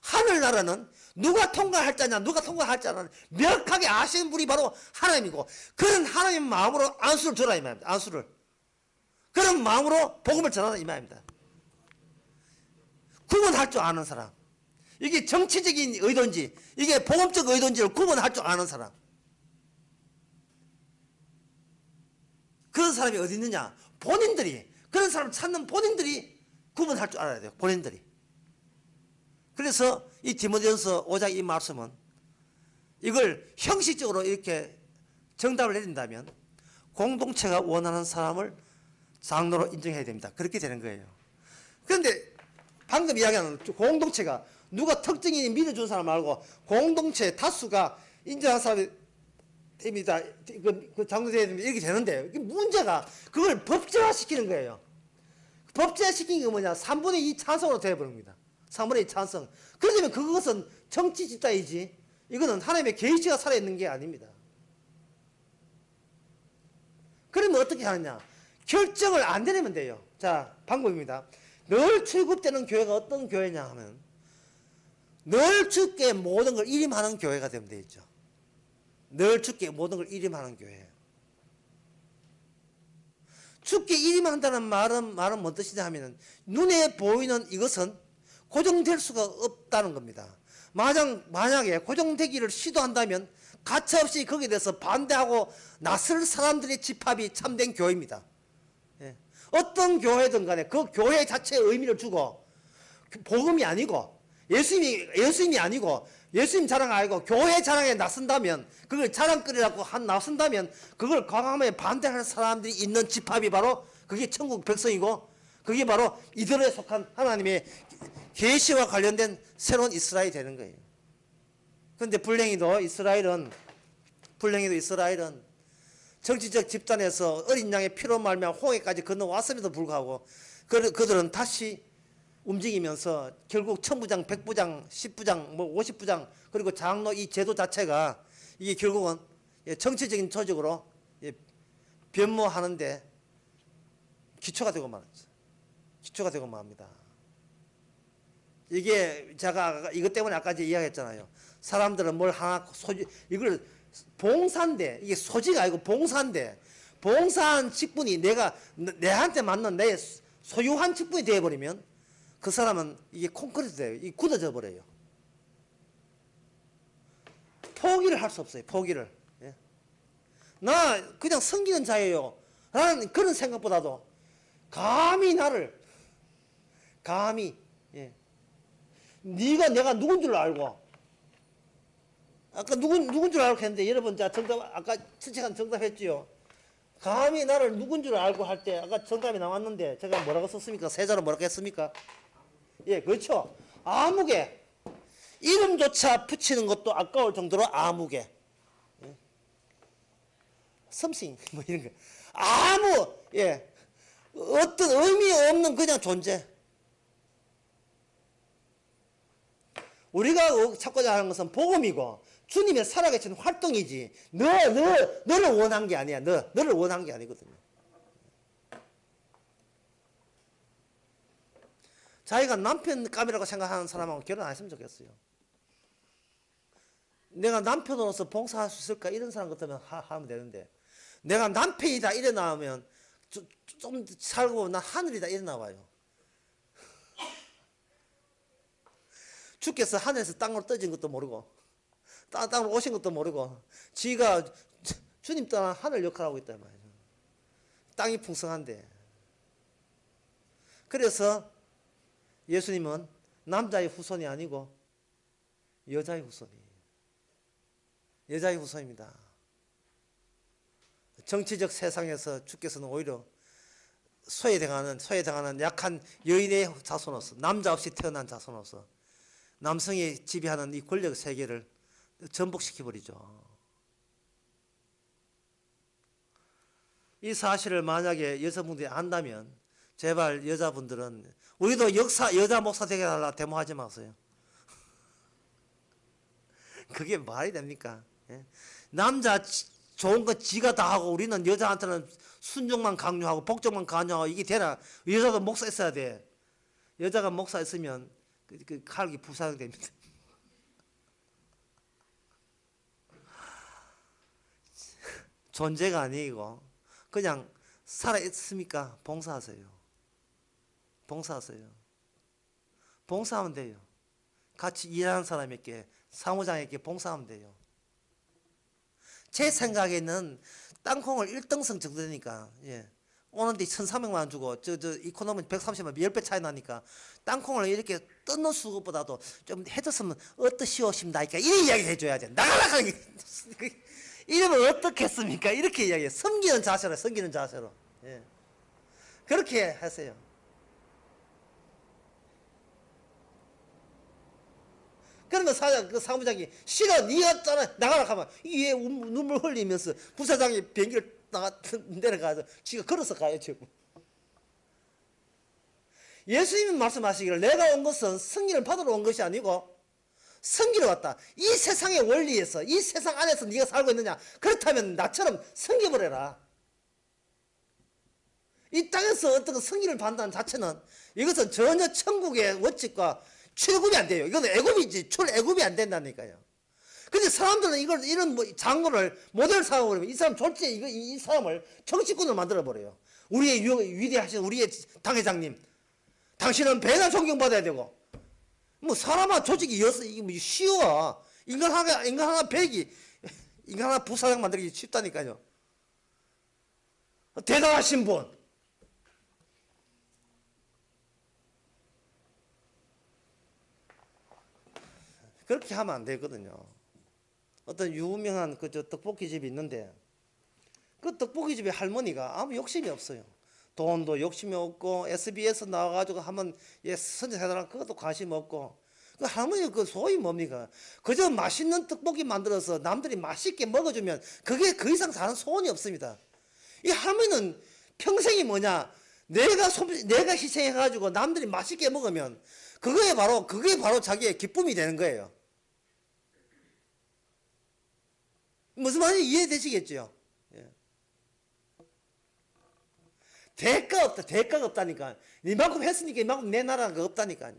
하늘나라는 누가 통과할 자냐 누가 통과할 자는 명확하게 아시는 분이 바로 하나님이고, 그런 하나님 마음으로 안수를 줘라 이 말입니다. 안수를. 그런 마음으로 복음을 전하라 이 말입니다. 구분할 줄 아는 사람, 이게 정치적인 의도인지 이게 복음적 의도인지를 구분할 줄 아는 사람, 그런 사람이 어디 있느냐? 본인들이, 그런 사람 찾는 본인들이 구분할 줄 알아야 돼요. 본인들이. 그래서 이 디모데전서 5장 이 말씀은 이걸 형식적으로 이렇게 정답을 내린다면 공동체가 원하는 사람을 장로로 인정해야 됩니다. 그렇게 되는 거예요. 그런데 방금 이야기하는 공동체가 누가 특정인이 믿어준 사람 말고 공동체 다수가 인정한 사람이 됩니다. 그 장로되어야 됩니다. 이렇게 되는데 문제가 그걸 법제화시키는 거예요. 법제화시킨 게 뭐냐? 3분의 2 찬성으로 되어버립니다. 3분의 2 찬성. 그러면 그것은 정치 집단이지 이거는 하나님의 계시가 살아있는 게 아닙니다. 그러면 어떻게 하느냐? 결정을 안 내리면 돼요. 자, 방법입니다. 늘 출급되는 교회가 어떤 교회냐 하면 늘 주께 모든 걸 일임하는 교회가 되면 되죠. 늘 주께 모든 걸 일임하는 교회. 주께 일임한다는 말은 뭔 뜻이냐 하면 눈에 보이는 이것은 고정될 수가 없다는 겁니다. 만약에 고정되기를 시도한다면 가차없이 거기에 대해서 반대하고 나설 사람들의 집합이 참된 교회입니다. 예. 어떤 교회든 간에 그 교회 자체의 의미를 주고 복음이 아니고 예수님이 아니고 예수님 자랑 아니고 교회 자랑에 나선다면, 그걸 자랑거리라고 나선다면 그걸 과감하게 반대하는 사람들이 있는 집합이 바로 그게 천국 백성이고 그게 바로 이들에 속한 하나님의 계시와 관련된 새로운 이스라엘이 되는 거예요. 그런데 불행히도 이스라엘은 정치적 집단에서 어린 양의 피로 말미암아 홍해까지 건너왔음에도 불구하고 그들은 다시 움직이면서 결국 천부장, 백부장, 십부장, 50부장 그리고 장로 이 제도 자체가 이게 결국은 정치적인 조직으로 변모하는데 기초가 되고 말았죠. 기초가 되고 맙니다. 이게 제가 이것 때문에 아까 이야기했잖아요. 사람들은 뭘 하나 이걸 봉사인데 이게 소지가 아니고 봉사인데 봉사한 직분이 내한테 맞는 내 소유한 직분이 되어버리면 그 사람은 이게 콘크리트 돼요. 이게 굳어져 버려요. 포기를 할 수 없어요. 포기를. 예. 나 그냥 섬기는 자예요. 라는 그런 생각보다도 감히 예. 네가 내가 누군 줄 알고 아까 누군 줄 알고 했는데 여러분 자 정답 아까 실시간 정답했지요. 감히 나를 누군 줄 알고 할 때 아까 정답이 나왔는데 제가 뭐라고 썼습니까? 세자로 뭐라고 했습니까? 예, 그렇죠. 아무개. 이름조차 붙이는 것도 아까울 정도로 아무개. 예. something 뭐 이런 거. 어떤 의미 없는 그냥 존재. 우리가 찾고자 하는 것은 복음이고 주님의 살아계신 활동이지 너를 원한 게 아니야. 너를 원한 게 아니거든요. 자기가 남편감이라고 생각하는 사람하고 결혼 안 했으면 좋겠어요. 내가 남편으로서 봉사할 수 있을까 이런 사람 같으면 하면 되는데 내가 남편이다 이래 나오면 좀 살고 난 하늘이다 이래 나와요. 주께서 하늘에서 땅으로 떨어진 것도 모르고 땅으로 오신 것도 모르고 지가 주님 떠난 하늘 역할을 하고 있단 말이죠. 땅이 풍성한데. 그래서 예수님은 남자의 후손이 아니고 여자의 후손이에요. 여자의 후손입니다. 정치적 세상에서 주께서는 오히려 소외당하는 약한 여인의 자손으로서, 남자 없이 태어난 자손으로서 남성이 지배하는 이 권력 세계를 전복시켜버리죠. 이 사실을 만약에 여성분들이 안다면 제발 여자분들은 우리도 여자 목사 되게 달라 데모하지 마세요. 그게 말이 됩니까? 예? 남자 좋은 거 지가 다 하고 우리는 여자한테는 순종만 강요하고 복종만 강요하고 이게 되나? 여자도 목사 있어야 돼. 여자가 목사 있으면 그 칼기 부상됩니다. 존재가 아니고 그냥 살아있습니까? 봉사하세요. 봉사하세요. 봉사하면 돼요. 같이 일하는 사람에게, 사무장에게 봉사하면 돼요. 제 생각에는 땅콩을 1등성 정도 되니까, 예. 오는데 1,300만 원 주고, 이코노미 130만 원, 10배 차이 나니까, 땅콩을 이렇게 뜯는 수급보다도 좀 해줬으면 어떠시오십니까? 이런 이야기 해줘야 돼. 나가라! 이러면 어떻겠습니까? 이렇게 이야기해. 섬기는 자세로, 섬기는 자세로. 예. 그렇게 하세요. 그러면 그 사무장이 싫어, 니가 있잖아, 나가라 하면 이게 눈물 흘리면서 부사장이 비행기를 내려가서 지가 걸어서 가야죠. 예수님이 말씀하시기를 내가 온 것은 승리를 받으러 온 것이 아니고 섬기러 왔다. 이 세상의 원리에서, 이 세상 안에서 네가 살고 있느냐? 그렇다면 나처럼 섬겨버려라. 이 땅에서 어떤 승리를 받는다는 자체는 이것은 전혀 천국의 원칙과 출애굽이 안 돼요. 이건 애굽이지 출애굽이 안 된다니까요. 근데 사람들은 이런 장군을 모델 삼아 버리면 이 사람 졸지에 이 사람을 정치꾼을 만들어 버려요. 우리의 위대하신 우리의 당회장님, 당신은 배나 존경받아야 되고, 뭐 사람아 조직이 이게 뭐 쉬워. 인간 하나 배기, 인간 하나 부사장 만들기 쉽다니까요. 대단하신 분. 그렇게 하면 안 되거든요. 어떤 유명한 떡볶이집이 있는데 그 떡볶이집의 할머니가 아무 욕심이 없어요. 돈도 욕심이 없고 SBS 나와가지고 하면 선전해달라는 그것도 관심 없고, 그 할머니 그 소위 뭡니까? 그저 맛있는 떡볶이 만들어서 남들이 맛있게 먹어주면 그게 그 이상 다른 소원이 없습니다. 이 할머니는 평생이 뭐냐? 내가 희생해가지고 남들이 맛있게 먹으면 그게 바로 자기의 기쁨이 되는 거예요. 무슨 말인지 이해되시겠죠? 예. 대가가 없다니까. 이만큼 했으니까 이만큼 내놔라는 거 없다니까요.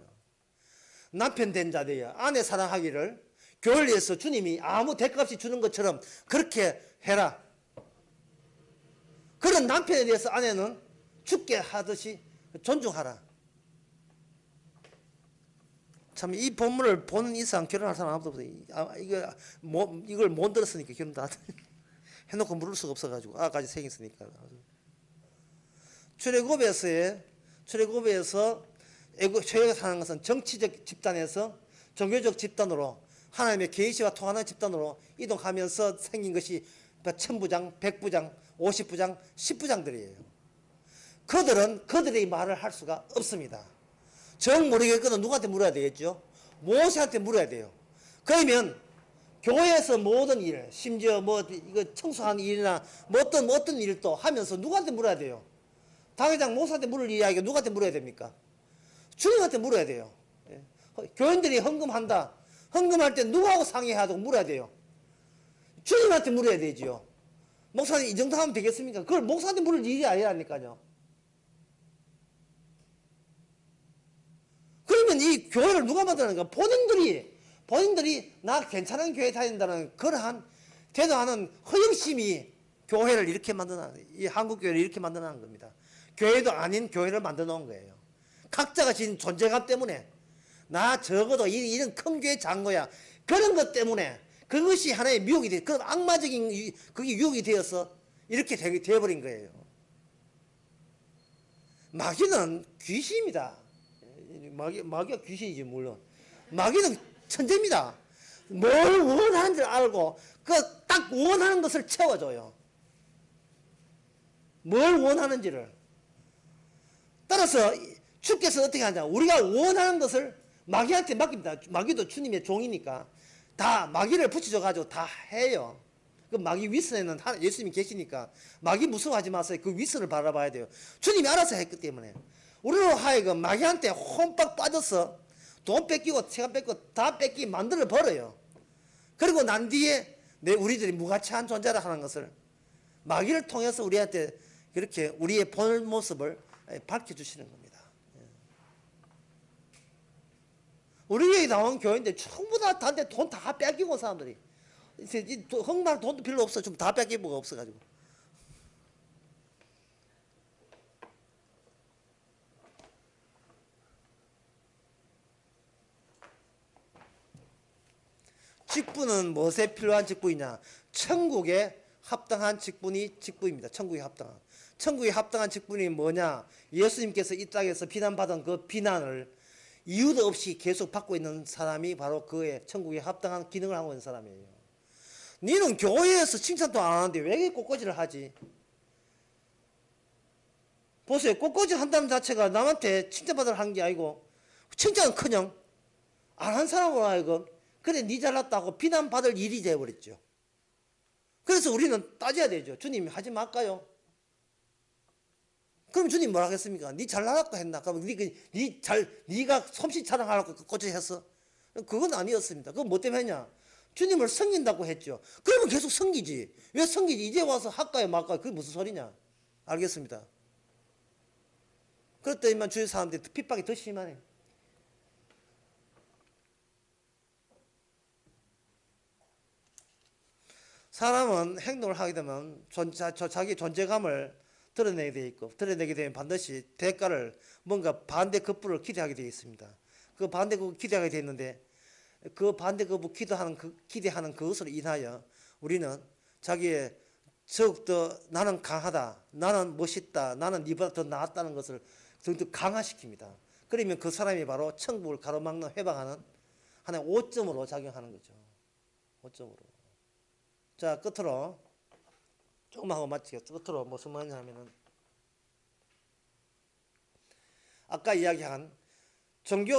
남편 된 자들이야. 아내 사랑하기를 교회에서 주님이 아무 대가 없이 주는 것처럼 그렇게 해라. 그런 남편에 대해서 아내는 죽게 하듯이 존중하라. 참 이 본문을 보는 이상 결혼할 사람 아무도 없어요. 이걸 못 들었으니까 결혼 다 해놓고 물을 수가 없어가지고 아까지 생겼으니까. 출애굽에서 최후에 사는 것은 정치적 집단에서 종교적 집단으로 하나님의 계시와 통하는 집단으로 이동하면서 생긴 것이 1000부장, 100부장, 50부장, 10부장들이에요. 그들은 그들의 말을 할 수가 없습니다. 정 모르겠거든 누구한테 물어야 되겠죠? 모세한테 물어야 돼요. 그러면 교회에서 모든 일, 심지어 이거 청소하는 일이나 어떤 일도 하면서 누구한테 물어야 돼요? 당회장 목사한테 물을 일이 아니고 누구한테 물어야 됩니까? 주님한테 물어야 돼요. 예. 교인들이 헌금한다. 헌금할 때 누구하고 상의하고 물어야 돼요? 주님한테 물어야 되지요. 목사님 이 정도 하면 되겠습니까? 그걸 목사한테 물을 일이 아니라니까요. 그러면 이 교회를 누가 만드는가? 본인들이 나 괜찮은 교회 다닌다는 그러한 대단한 허영심이 교회를 이렇게 이 한국 교회를 이렇게 만드는 겁니다. 교회도 아닌 교회를 만들어 놓은 거예요. 각자가 지닌 존재감 때문에 나 적어도 이런 큰 교회 장로야. 그런 것 때문에 그것이 하나의 미혹이 돼. 그 악마적인 그게 유혹이 되어서 이렇게 되어버린 거예요. 마귀는 귀신입니다. 마귀가 귀신이지 물론. 마귀는 천재입니다. 뭘 원하는지 알고 그 딱 원하는 것을 채워줘요. 뭘 원하는지를. 따라서 주께서 어떻게 하냐. 우리가 원하는 것을 마귀한테 맡깁니다. 마귀도 주님의 종이니까 다 마귀를 붙여줘가지고 다 해요. 그 마귀 윗선에는 예수님이 계시니까 마귀 무서워하지 마세요. 그 윗선을 바라봐야 돼요. 주님이 알아서 했기 때문에. 우리로 하여금 마귀한테 혼빡 빠져서 돈 뺏기고 시간 뺏기고 다 뺏기 만들어 버려요. 그리고 난 뒤에 우리들이 무가치한 존재라 하는 것을 마귀를 통해서 우리한테 그렇게 우리의 본 모습을 밝혀주시는 겁니다. 우리 나온 교회인데 전부 다 단데 돈 다 뺏기고 사람들이 헝말 돈도 별로 없어. 좀 다 뺏길 뭐가 없어가지고. 직분은 무엇에 필요한 직분이냐? 천국에 합당한 직분이 직분입니다. 천국에 합당한. 천국에 합당한 직분이 뭐냐? 예수님께서 이 땅에서 비난받은 그 비난을 이유도 없이 계속 받고 있는 사람이 바로 그의 천국에 합당한 기능을 하고 있는 사람이에요. 너는 교회에서 칭찬도 안 하는데 왜 꽃꽂이를 하지? 보세요. 꽃꽂이 한다는 자체가 남한테 칭찬받으러 하는 게 아니고 칭찬은커녕 안 한 사람으로 하여금 그래 니 잘났다고 비난받을 일이 되어버렸죠. 그래서 우리는 따져야 되죠. 주님 하지 말까요? 그럼 주님 뭐라 하겠습니까? 니 잘나갔고 했나? 그럼 니가 솜씨 자랑하라고 꽃꽂이 했어? 그건 아니었습니다. 그건 뭐 때문에 했냐? 주님을 섬긴다고 했죠. 그러면 계속 섬기지. 왜 섬기지? 이제 와서 할까요 말까요? 그게 무슨 소리냐? 알겠습니다. 그랬더니만 주위 사람들이 핍박이 더 심하네. 사람은 행동을 하게 되면 자기 존재감을 드러내게 되어 있고, 드러내게 되면 반드시 대가를 뭔가 반대 급부를 기대하게 되어 있습니다. 그 반대 급부 기대하게 되어 있는데 그 반대 급부 기대하는 그것으로 인하여 우리는 자기의 더욱더 나는 강하다, 나는 멋있다, 나는 니보다 더 나았다는 것을 더 강화시킵니다. 그러면 그 사람이 바로 천국을 가로막는 회방하는 하나의 오점으로 작용하는 거죠. 오점으로. 자, 끝으로 조금만 하고 마치겠습니다. 끝으로 무슨 말이냐면은 아까 이야기한 종교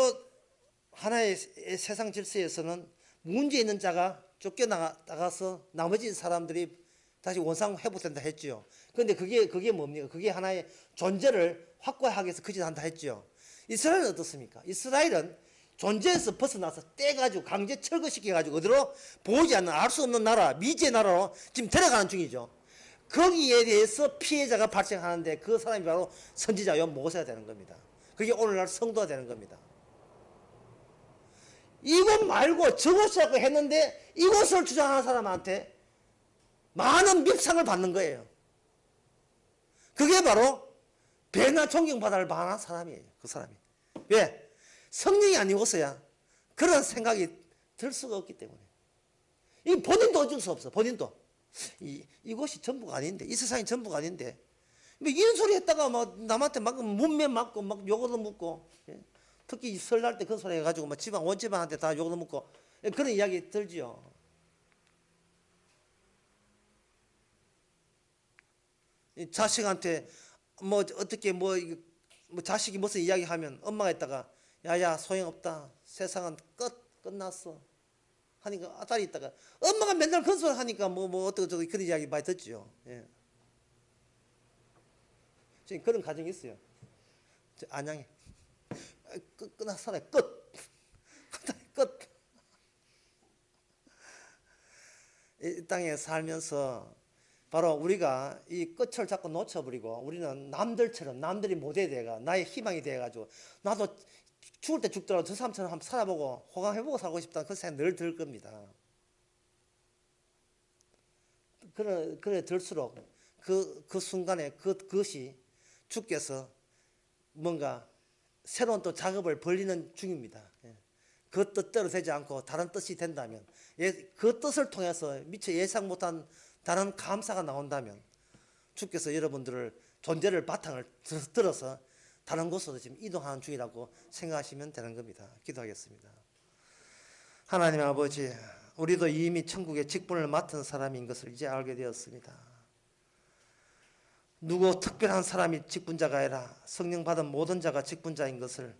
하나의 세상 질서에서는 문제 있는 자가 쫓겨나가서 나머지 사람들이 다시 원상 회복된다 했지요. 그런데 그게 뭡니까? 그게 하나의 존재를 확고하게 해서 그 짓을 한다 했지요. 이스라엘은 어떻습니까? 이스라엘은 존재에서 벗어나서 떼가지고 강제 철거시켜가지고 어디로 보이지 않는 알 수 없는 나라, 미지의 나라로 지금 데려가는 중이죠. 거기에 대해서 피해자가 발생하는데 그 사람이 바로 선지자요 모세가 되는 겁니다. 그게 오늘날 성도가 되는 겁니다. 이것 말고 저것이라고 했는데 이것을 주장하는 사람한테 많은 밉상을 받는 거예요. 그게 바로 배나 존경받아를 만한 사람이에요. 그 사람이. 왜? 성령이 아니고서야 그런 생각이 들 수가 없기 때문에. 이 본인도 어쩔 수 없어. 본인도. 이것이 전부가 아닌데, 이 세상이 전부가 아닌데, 뭐 이런 소리 했다가 막 남한테 막 문매 맞고 막 욕을 먹고, 예? 특히 설날 때 그런 소리 해가지고 막 집안 원집안한테 다 욕을 먹고, 예? 그런 이야기 들지요. 자식한테 뭐 어떻게 뭐 자식이 무슨 이야기하면 엄마가 있다가 야야 소용없다, 세상은 끝났어 하니까 딸이 있다가 엄마가 맨날 그런 소리 하니까 뭐 어떻게 그런 이야기 많이 듣죠. 예. 지금 그런 가정이 있어요. 안양에 끝났어. 끝. 이 땅에 살면서 바로 우리가 이 끝을 자꾸 놓쳐버리고 우리는 남들처럼 남들이 모델이 돼가 나의 희망이 돼가지고 나도 죽을 때 죽더라도 저 사람처럼 한번 살아보고 호강해보고 살고 싶다는 그 생각이 늘 들 겁니다. 그래 들수록 그 순간에 그것이 주께서 뭔가 새로운 또 작업을 벌리는 중입니다. 예. 그 뜻대로 되지 않고 다른 뜻이 된다면, 그 뜻을 통해서 미처 예상 못한 다른 감사가 나온다면 주께서 여러분들을 존재를 바탕을 들어서 다른 곳으로 지금 이동하는 중이라고 생각하시면 되는 겁니다. 기도하겠습니다. 하나님 아버지, 우리도 이미 천국의 직분을 맡은 사람인 것을 이제 알게 되었습니다. 누구 특별한 사람이 직분자가 아니라 성령 받은 모든 자가 직분자인 것을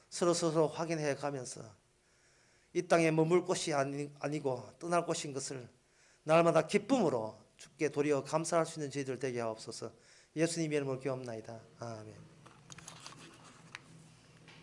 서로 확인해 가면서 이 땅에 머물 곳이 아니고 떠날 곳인 것을 날마다 기쁨으로 주께 도리어 감사할 수 있는 저희들 되게 하옵소서. 예수님 이름으로 기도합나이다. 아멘.